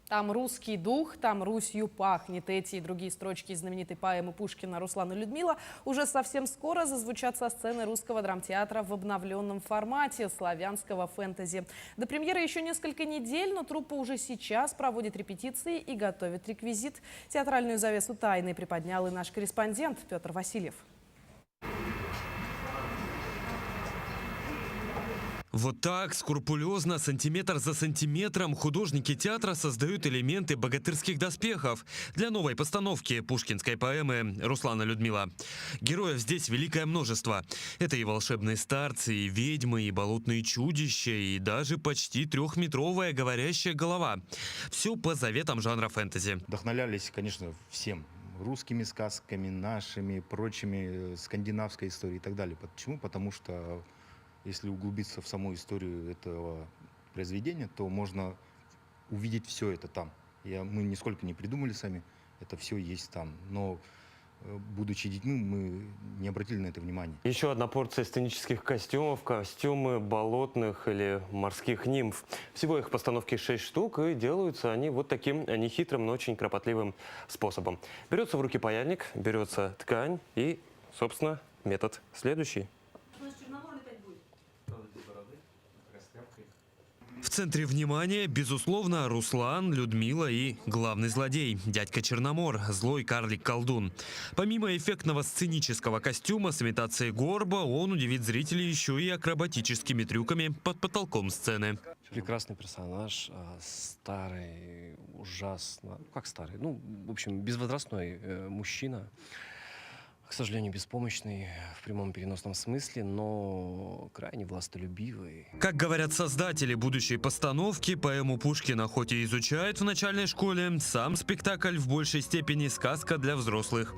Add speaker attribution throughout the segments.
Speaker 1: Там русский дух, там Русью пахнет. Эти и другие строчки из знаменитой поэмы Пушкина «Руслан и Людмила» уже совсем скоро зазвучат со сцены Русского драмтеатра в обновленном формате славянского фэнтези. До премьеры еще несколько недель, но труппа уже сейчас проводит репетиции и готовит реквизит. Театральную завесу тайны приподнял и наш корреспондент Петр Васильев.
Speaker 2: Вот так, скрупулезно, сантиметр за сантиметром, художники театра создают элементы богатырских доспехов для новой постановки пушкинской поэмы «Руслан и Людмила». Героев здесь великое множество. Это и волшебные старцы, и ведьмы, и болотные чудища, и даже почти трехметровая говорящая голова. Все по заветам жанра фэнтези.
Speaker 3: Вдохновлялись, конечно, всем. Русскими сказками, нашими, прочими, скандинавской историей и так далее. Почему? Потому что если углубиться в саму историю этого произведения, то можно увидеть все это там. Мы нисколько не придумали сами, это все есть там. Но, будучи детьми, мы не обратили на это внимания.
Speaker 4: Еще одна порция сценических костюмов, костюмы болотных или морских нимф. Всего их постановки 6 штук, и делаются они вот таким нехитрым, но очень кропотливым способом. Берется в руки паяльник, берется ткань и, собственно, метод следующий.
Speaker 2: В центре внимания, безусловно, Руслан, Людмила и главный злодей – дядька Черномор, злой карлик-колдун. Помимо эффектного сценического костюма с имитацией горба, он удивит зрителей еще и акробатическими трюками под потолком сцены.
Speaker 5: Прекрасный персонаж, старый, ужасно, как старый, ну, в общем, безвозрастной мужчина. К сожалению, беспомощный в прямом переносном смысле, но крайне властолюбивый.
Speaker 2: Как говорят создатели будущей постановки, поэму Пушкина хоть и изучают в начальной школе, сам спектакль в большей степени сказка для взрослых.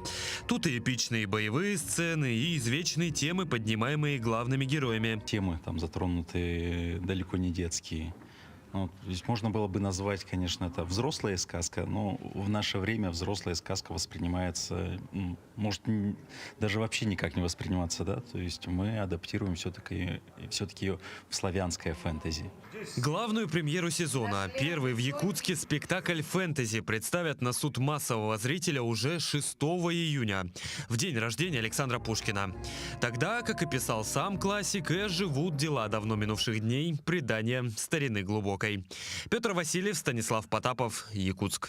Speaker 2: Тут и эпичные боевые сцены, и извечные темы, поднимаемые главными героями.
Speaker 6: Темы там затронуты далеко не детские. Ну, здесь можно было бы назвать, конечно, это взрослая сказка, но в наше время взрослая сказка воспринимается, может, даже вообще никак не восприниматься, да? То есть мы адаптируем все-таки ее в славянское фэнтези.
Speaker 2: Главную премьеру сезона, первый в Якутске спектакль фэнтези, представят на суд массового зрителя уже 6 июня, в день рождения Александра Пушкина. Тогда, как и писал сам классик, и оживут дела давно минувших дней, предания старины глубокой. Петр Васильев, Станислав Потапов, Якутск.